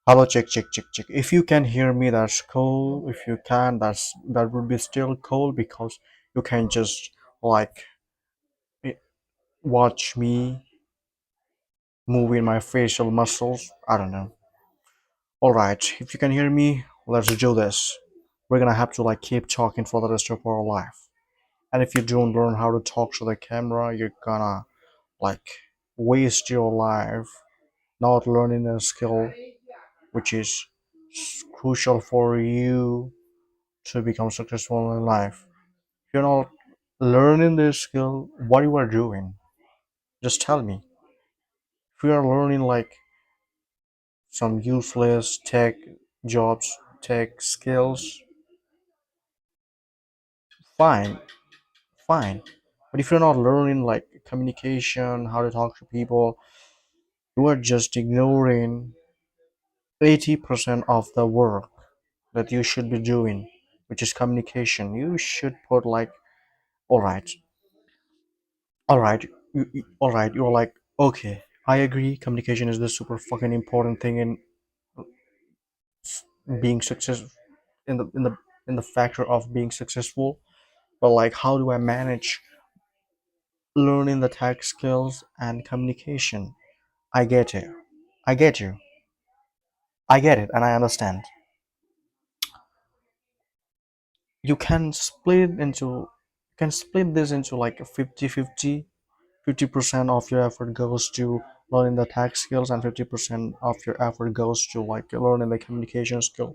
Hello, check, check, check, check. If you can hear me, that's cool. If you can, that would be still cool because you can just like eh, watch me moving my facial muscles. I don't know. All right, if you can hear me, let's do this. We're gonna have to like keep talking for the rest of our life. And if you don't learn how to talk to the camera, you're gonna like waste your life not learning a skill which is crucial for you to become successful in life. If you're not learning this skill, what you are doing, just tell me. If you are learning like some useless tech jobs, tech skills, fine, fine. But if you're not learning like communication, how to talk to people, you are just ignoring 80% of the work that you should be doing, which is communication. You should put like, all right, all right, all right. You're like, okay, I agree. Communication is the super fucking important thing in being successful, in the factor of being successful. But like, how do I manage learning the tech skills and communication? I get you. I get you. I get it, and I understand. You can split it into, you can split this into like a 50-50. 50% of your effort goes to learning the tech skills and 50% of your effort goes to like learning the communication skill.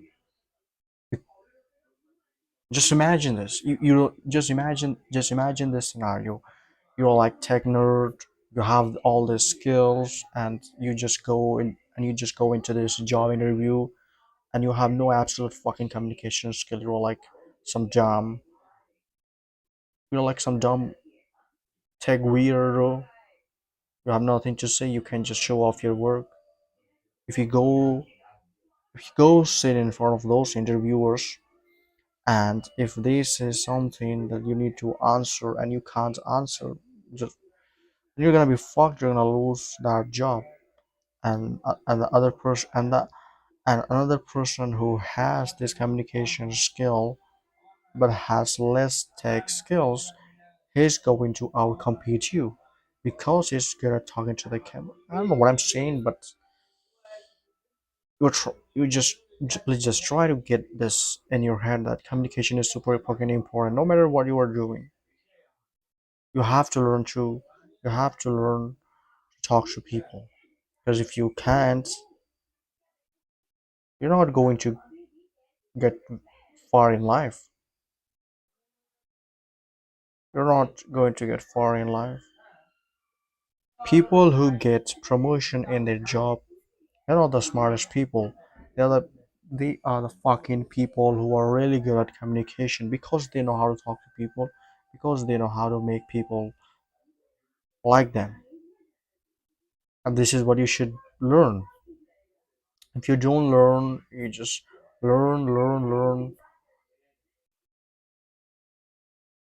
Just imagine this. You just imagine this scenario. You're like tech nerd, you have all the skills, and you just go into this job interview, and you have no absolute fucking communication skill. Some dumb you're like some dumb tech weirdo. You have nothing to say, you can just show off your work. If you go if you go sit in front of those interviewers, and if they say something that you need to answer and you can't answer, just you're gonna be fucked. You're gonna lose that job. And the other person and another person who has this communication skill but has less tech skills, he's going to outcompete you because he's good at talking to the camera. I don't know what I'm saying, but you please just try to get this in your head that communication is super fucking important. No matter what you are doing, you have to learn to you have to learn to talk to people, because if you can't, you're not going to get far in life. You're not going to get far in life. People who get promotion in their job, they're not the smartest people. They're the they are the fucking people who are really good at communication because they know how to talk to people, because they know how to make people like them. And this is what you should learn. If you don't learn, you just learn,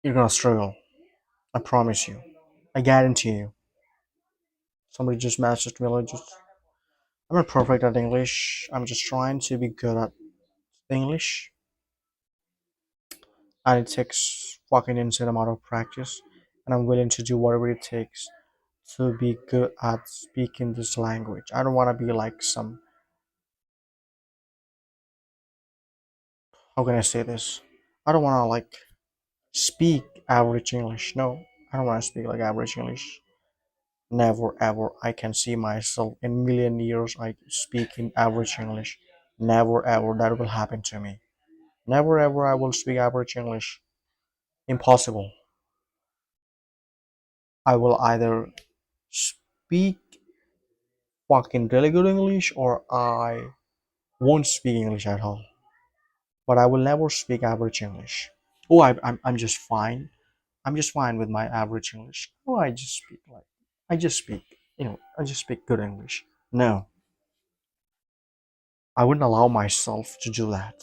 you're gonna struggle. I promise you. I guarantee you. Somebody just messaged me like, just I'm not perfect at English. I'm just trying to be good at English, and it takes fucking insane amount of practice, and I'm willing to do whatever it takes to be good at speaking this language. I don't want to be like some, how can I say this? I don't want to like speak average English. No, I don't want to speak like average English. Never ever. I can see myself in million years I speak in average English. Never ever that will happen to me. Never ever I will speak average English. Impossible. I will either speak fucking really good English or I won't speak English at all. But I will never speak average English. Oh, I'm just fine. I'm just fine with my average English. Oh, I just speak, I just speak good English. No, I wouldn't allow myself to do that.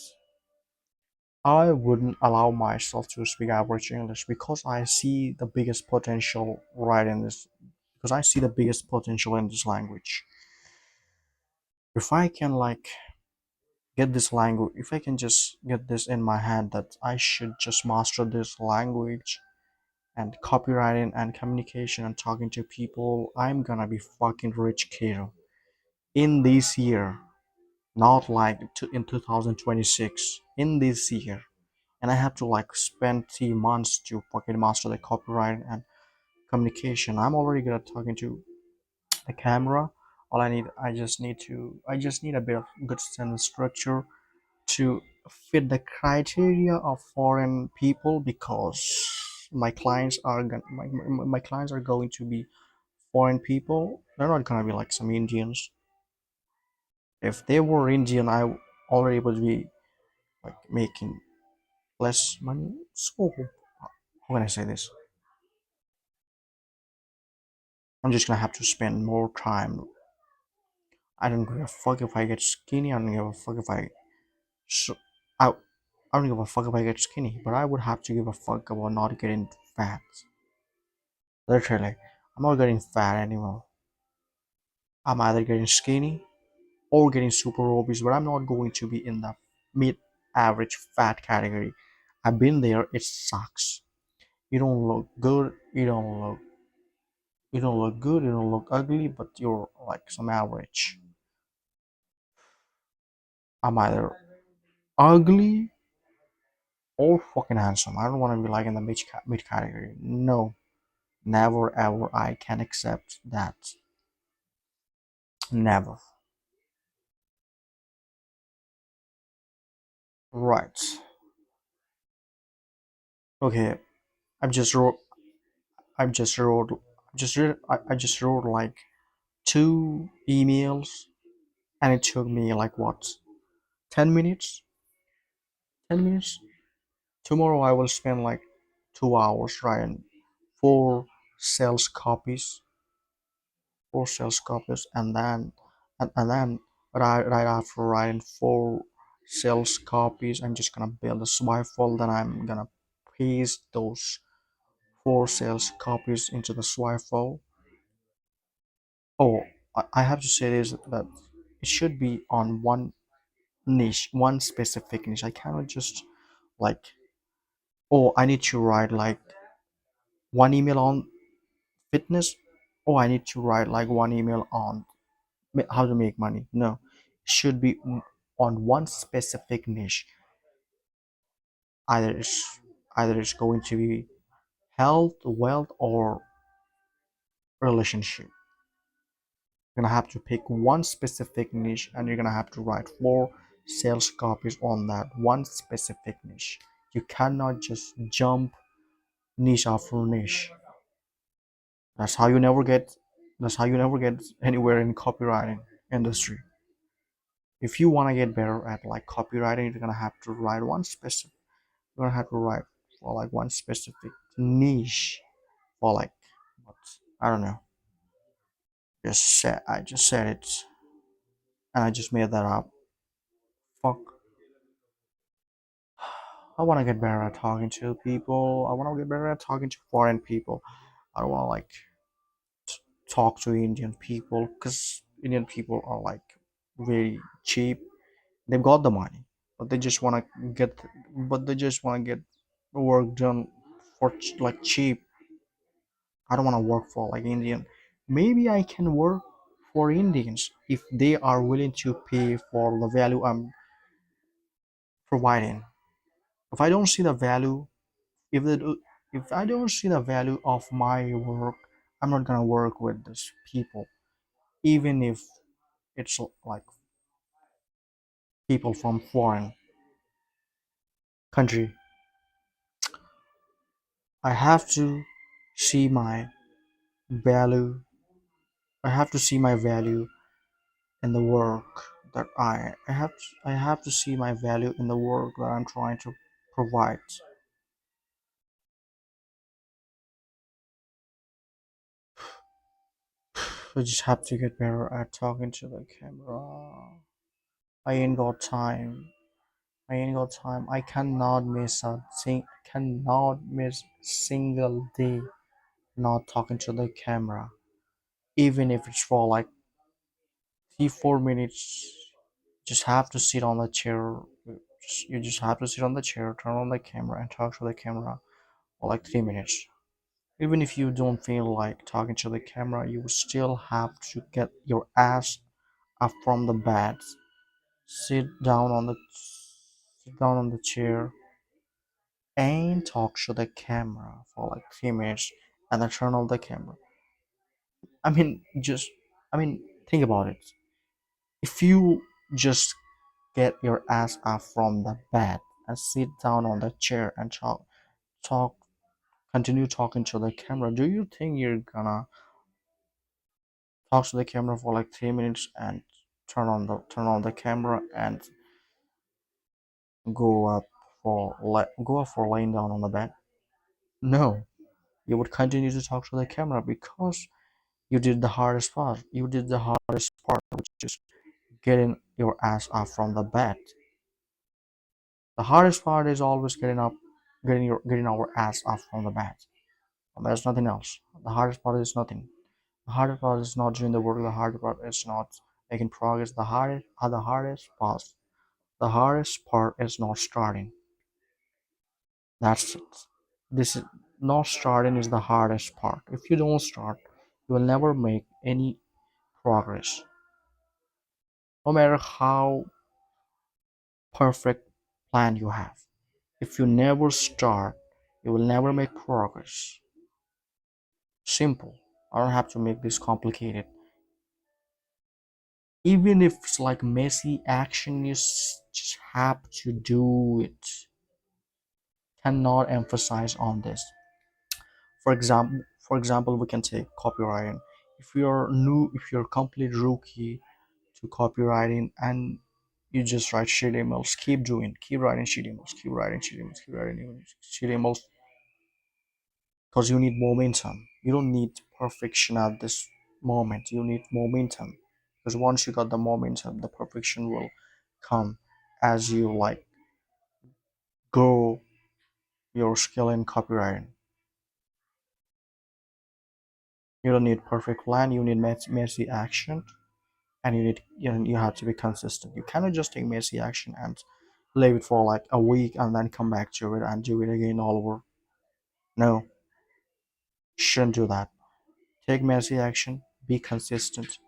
I wouldn't allow myself to speak average English because I see the biggest potential right in this, because I see the biggest potential in this language. If I can like get this language, if I can just get this in my head that I should just master this language and copywriting and communication and talking to people, I'm gonna be fucking rich, kiddo. In this year, not like in 2026, in this year. And I have to like spend 3 months to fucking master the copywriting and communication. I'm already good at talking to the camera. All I need, I just need a bit of good sentence structure to fit the criteria of foreign people, because my clients are going to be foreign people. They're not gonna be like some Indians. If they were Indian, I already would be like making less money. So how can I say this? I'm just gonna have to spend more time. I don't give a fuck if I get skinny. I don't give a fuck if so I I don't give a fuck if I get skinny, but I would have to give a fuck about not getting fat. Literally, I'm not getting fat anymore. I'm either getting skinny or getting super obese, but I'm not going to be in the mid-average fat category. I've been there. It sucks. You don't look good. You don't look good. You don't look ugly, but you're like some average. I'm either ugly or fucking handsome. I don't want to be like in the mid category. No, never ever. I can accept that. Never. Right. Okay. I've just wrote. I've just wrote. I just wrote like 2 emails, and it took me like what, 10 minutes? 10 minutes. Tomorrow I will spend like 2 hours writing four sales copies, and then right after writing four sales copies, I'm just gonna build a swipe file. Then I'm gonna paste those four sales copies into the swipe file. Oh, I have to say this, that it should be on one niche, one specific niche. I cannot just like, oh, I need to write like one email on fitness. Oh, I need to write like one email on how to make money. No, it should be on one specific niche. Either it's going to be health, wealth, or relationship. You're gonna have to pick one specific niche, and you're gonna have to write four sales copies on that one specific niche. You cannot just jump niche after niche. That's how you never get. That's how you never get anywhere in copywriting industry. If you want to get better at like copywriting, you're gonna have to write one specific. You're gonna have to write for like one specific niche, for like what, I don't know. I just said it, and I just made that up. Fuck. I want to get better at talking to people. I want to get better at talking to foreign people. I don't want to like talk to Indian people, because Indian people are like very cheap. They've got the money, but they just want to get, work done for like cheap. I don't want to work for like Indian. Maybe I can work for Indians if they are willing to pay for the value I'm providing. If I don't see the value, if they do, if I don't see the value of my work, I'm not gonna work with these people, even if it's like people from foreign country. I have to see my value. I have to see my value in the work that I have to see my value in the work that I'm trying to provide. I just have to get better at talking to the camera. I ain't got time. I ain't got time. I cannot miss single day not talking to the camera. Even if it's for like 3 4 minutes, Just have to sit on the chair. You just have to sit on the chair, turn on the camera, and talk to the camera for like 3 minutes. Even if you don't feel like talking to the camera, you still have to get your ass up from the bed, sit down on the chair, and talk to the camera for like 3 minutes, and then turn on the camera. I mean, just I mean, think about it. If you just get your ass up from the bed and sit down on the chair and talk, continue talking to the camera, do you think you're gonna talk to the camera for like 3 minutes and turn on the camera and go up for laying down on the bed? No, you would continue to talk to the camera because you did the hardest part. You did the hardest part, which is getting your ass up from the bed. The hardest part is always getting our ass up from the bed. There's nothing else. The hardest part is nothing. The hardest part is not doing the work. The hardest part is not making progress. The hardest part is not starting. That's it. This is Not starting is the hardest part. If you don't start, you will never make any progress. No matter how perfect plan you have. If you never start, you will never make progress. Simple. I don't have to make this complicated. Even if it's like messy action, just have to do it. Cannot emphasize on this. For example, we can take copywriting. If you're a complete rookie to copywriting and you just write shit emails, keep writing shit emails, shit emails, because you need momentum. You don't need perfection at this moment. You need momentum, because once you got the momentum, the perfection will come as you like grow your skill in copywriting. You don't need perfect plan. You need messy action, and you have to be consistent. You cannot just take messy action and leave it for like a week and then come back to it and do it again all over. No, shouldn't do that. Take messy action. Be consistent.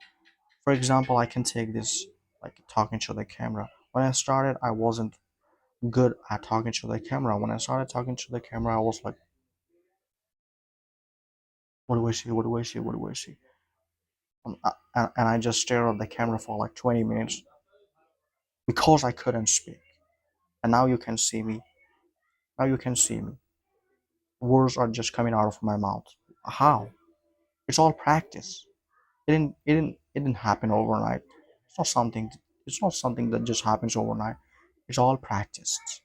For example, I can take this like talking to the camera. When I started, I wasn't good at talking to the camera. When I started talking to the camera, I was like, what do I see? What do I see? What do I see? And I just stared at the camera for like 20 minutes because I couldn't speak. And now you can see me. Now you can see me. Words are just coming out of my mouth. How? It's all practice. It didn't happen overnight. It's not something. It's not something that just happens overnight. It's all practiced.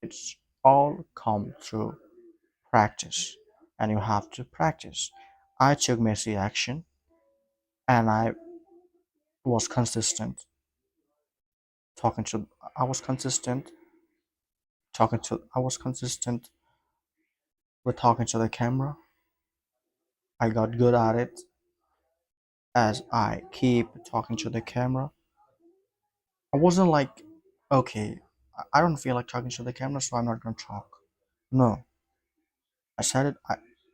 It's all come through practice, and you have to practice. I took messy action, and was consistent talking to. I was consistent I was consistent with talking to the camera. I got good at it as I keep talking to the camera. I wasn't like, okay, I don't feel like talking to the camera, so I'm not gonna talk. No, I said it.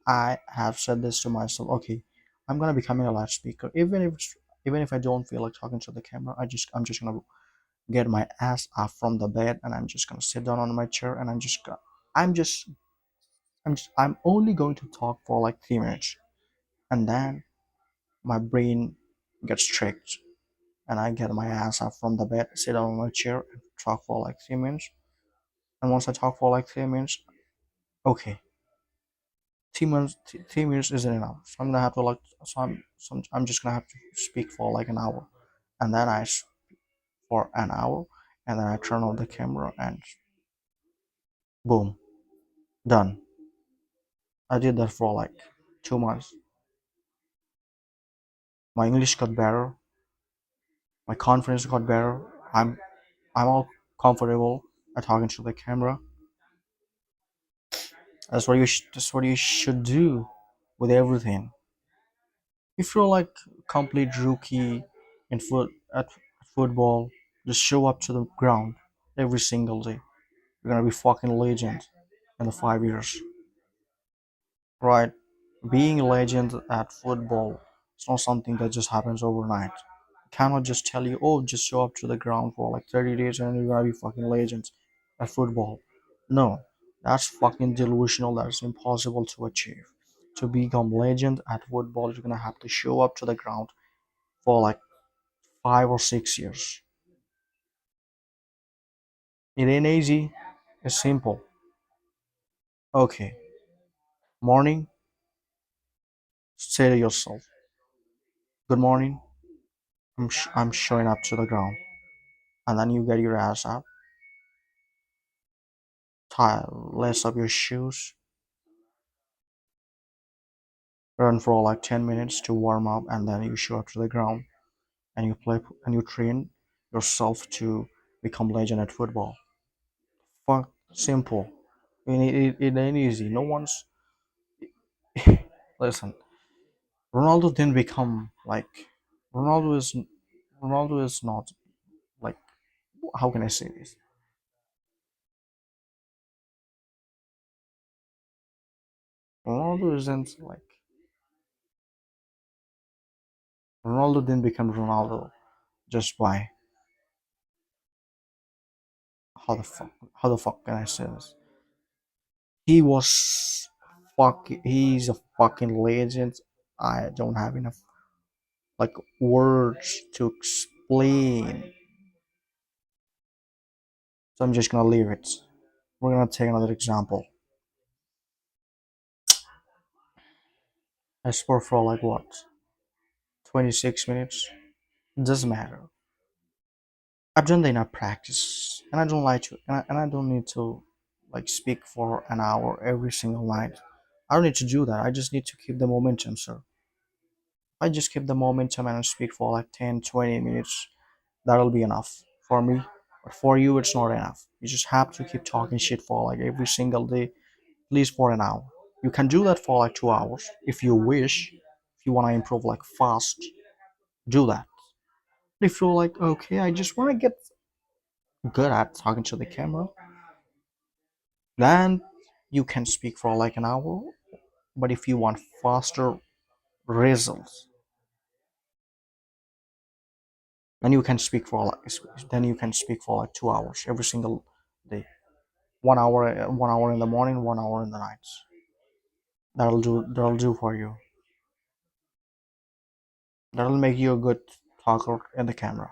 I have said this to myself. Okay, I'm gonna become a live speaker, even if I don't feel like talking to the camera. I'm just gonna get my ass up from the bed, and I'm just gonna sit down on my chair, and I'm just I'm only going to talk for like 3 minutes, and then my brain gets tricked, and I get my ass up from the bed, sit down on my chair, and talk for like 3 minutes. And once I talk for like 3 minutes, okay, 3 minutes isn't enough. So I'm gonna have to like, I'm just gonna have to speak for like an hour, and then for an hour, and then I turn on the camera and boom, done. I did that for like 2 months. My English got better. My confidence got better. I'm all comfortable at talking to the camera. That's what you should do with everything. If you're like complete rookie in football, just show up to the ground every single day. You're gonna be fucking legend in the 5 years, right? Being a legend at football, it's not something that just happens overnight. Cannot just tell you, oh, just show up to the ground for like 30 days and you're gonna be fucking legends at football. No, that's fucking delusional. That's impossible to achieve. To become legend at football, you're gonna have to show up to the ground for like 5 or 6 years. It ain't easy. It's simple. Okay, morning, say to yourself, good morning. I'm showing up to the ground, and then you get your ass up, tie, lace up your shoes, run for like 10 minutes to warm up, and then you show up to the ground and you play and you train yourself to become legend at football. Fuck, simple. It ain't easy. No one's listen. Ronaldo didn't become like Ronaldo is Ronaldo is not like, how can I say this? Ronaldo isn't like Ronaldo didn't become Ronaldo just by how the fuck can I say this? He was he's a fucking legend. I don't have enough like words to explain. So I'm just gonna leave it. We're gonna take another example. I sport for like what? 26 minutes? It doesn't matter. I've done the enough practice and I don't like to and I don't need to like speak for an hour every single night. I don't need to do that. I just need to keep the momentum, sir. I just keep the momentum and I speak for like 10, 20 minutes. That'll be enough for me. But for you, it's not enough. You just have to keep talking shit for like every single day, at least for an hour. You can do that for like 2 hours if you wish. If you want to improve like fast, do that. If you're like, okay, I just want to get good at talking to the camera, then you can speak for like an hour. But if you want faster results, then you can speak for like 2 hours every single day. 1 hour, 1 hour in the morning, 1 hour in the nights. That'll do for you. That'll make you a good talker in the camera.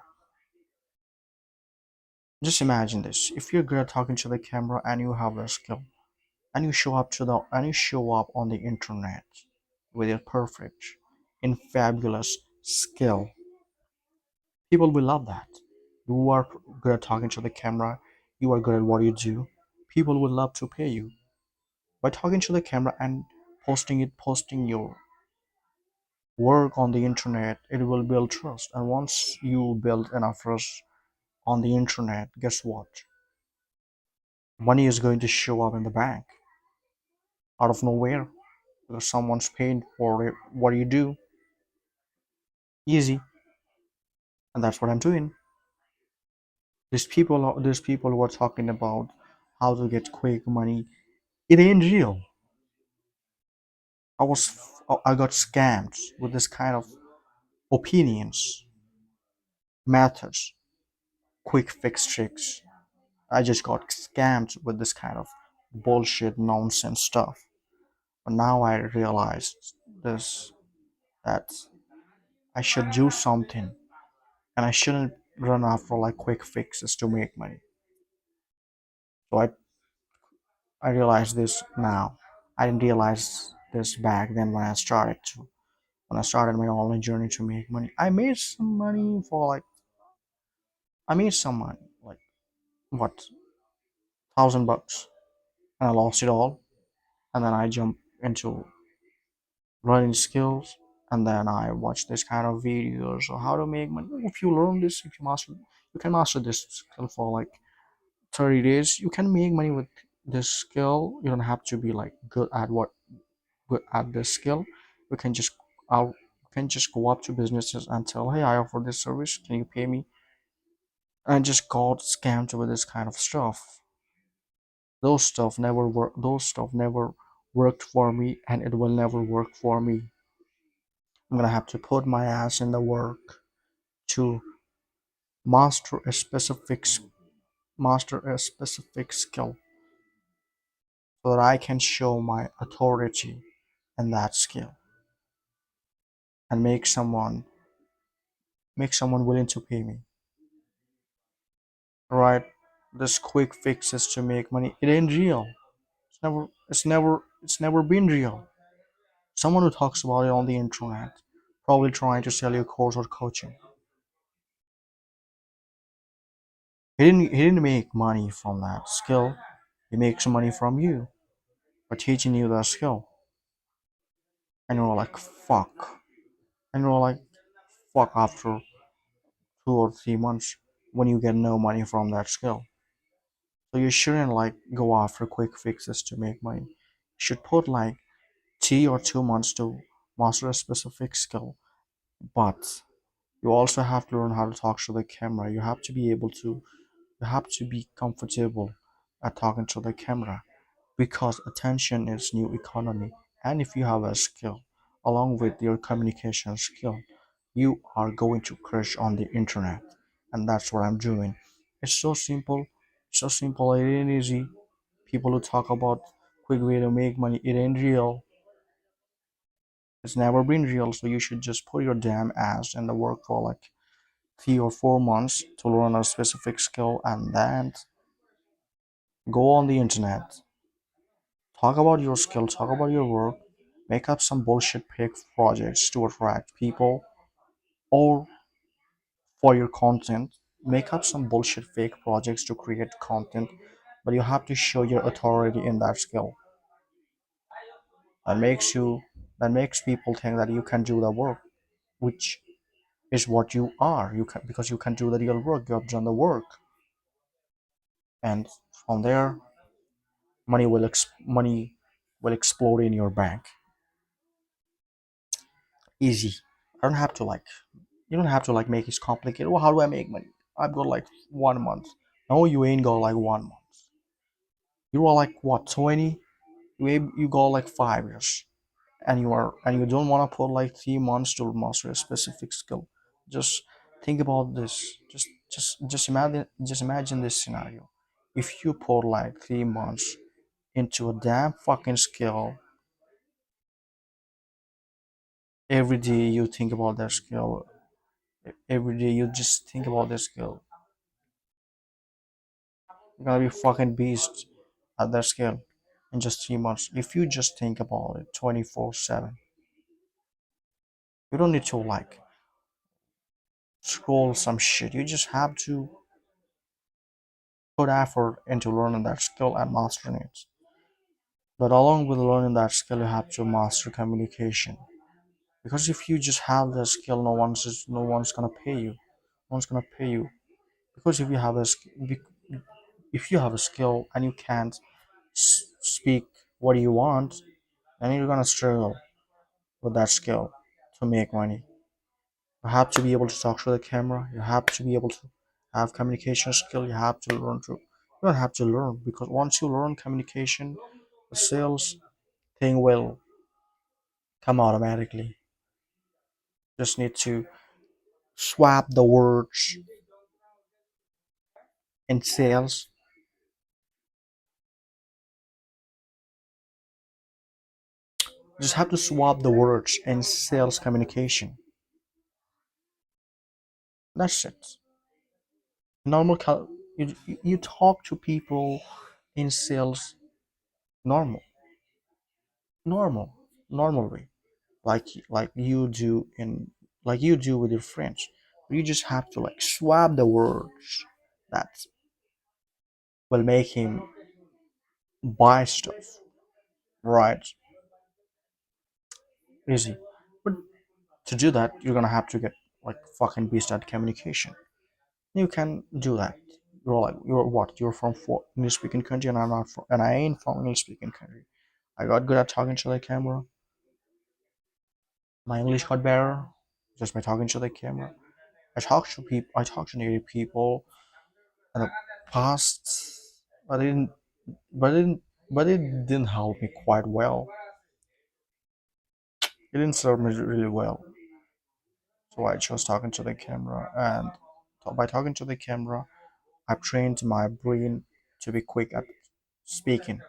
Just imagine this. If you're good at talking to the camera and you have a skill and you show up on the internet with your perfect, infabulous skill, people will love that. You are good at talking to the camera, you are good at what you do. People will love to pay you by talking to the camera and posting your work on the internet. It will build trust, and once you build enough trust on the internet, guess what? Money is going to show up in the bank out of nowhere because someone's paying for it, what you do. Easy. And that's what I'm doing. These people who are talking about how to get quick money, it ain't real. I got scammed with this kind of opinions, methods, quick fix tricks. I just got scammed with this kind of bullshit nonsense stuff. But now I realized this, that I should do something and I shouldn't run after like quick fixes to make money. So I realized this now. I didn't realize this back then when I started my online journey to make money. I made some money like what, $1,000, and I lost it all. And then I jumped into learning skills, and then I watched this kind of videos of how to make money. If you learn this, if you can master this skill for like 30 days. You can make money with this skill. You don't have to be like good at this skill. You can just you can just go up to businesses and tell, hey, I offer this service. Can you pay me and I just got scammed with this kind of stuff. Those stuff never worked for me, and it will never work for me. I'm gonna have to put my ass in the work to master a specific master a specific skill so that I can show my authority in that skill and make someone willing to pay me. Right? This quick fixes to make money. It ain't real. It's never been real. Someone who talks about it on the internet, probably trying to sell you a course or coaching. He didn't make money from that skill. He makes money from you by teaching you that skill. And you're like fuck. And you're like fuck after 2 or 3 months when you get no money from that skill. So you shouldn't like go after quick fixes to make money. You should put like 3 or 2 months to master a specific skill. But you also have to learn how to talk to the camera. You have to be comfortable at talking to the camera because attention is new economy. And if you have a skill along with your communication skill, you are going to crush on the internet. And that's what I'm doing. It's so simple. So simple. It ain't easy. People who talk about quick way to make money, it ain't real. It's never been real. So you should just put your damn ass in the work for like 3 or 4 months to learn a specific skill and then go on the internet, talk about your skill, talk about your work, make up some bullshit fake projects to attract people, or for your content, make up some bullshit fake projects to create content, but you have to show your authority in that skill. That makes you that makes people think that you can do the work, which is what you are. You can because you can do the real work. You have done the work, and from there, money will explode in your bank. Easy. I don't have to like You don't have to like make it complicated. Well, how do I make money? I've got like 1 month. No, you ain't got like 1 month. You are like what 20? You got like 5 years, and you don't want to put like 3 months to master a specific skill. Just think about this. Just imagine this scenario. If you put like 3 months into a damn fucking skill, every day you think about that skill. Every day you just think about that skill. You're gonna be fucking beast at that scale in just 3 months. If you just think about it 24/7, you don't need to like scroll some shit. You just have to put effort into learning that skill and mastering it. But along with learning that skill, you have to master communication. Because if you just have that skill, no one's gonna pay you. No one's gonna pay you. Because if you have a skill and you can't speak what you want, then you're gonna struggle with that skill to make money. You have to be able to talk to the camera. You have to be able to have communication skill. You have to learn to. You don't have to learn because once you learn communication, the sales thing will come automatically. Just need to swap the words in sales. Just have to swap the words in sales communication. That's it. Normal. You talk to people in sales normal, normal, normal way. like you do in like you do with your friends. You just have to like swap the words that will make him buy stuff, right? Easy. But to do that, you're gonna have to get like fucking beast at communication. You can do that. You're what? You're from English speaking country, and I'm not from, and I ain't from English speaking country. I got good at talking to the camera. My English got better just by talking to the camera. I talk to people. I talk to native people. in the past, but it didn't, but it didn't, but it didn't help me quite well. It didn't serve me really well. So I chose talking to the camera, and by talking to the camera, I've trained my brain to be quick at speaking,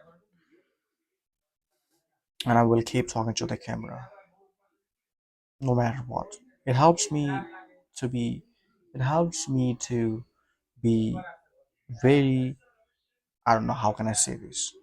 and I will keep talking to the camera no matter what. It helps me to be, it helps me to be very, I don't know how can I say this.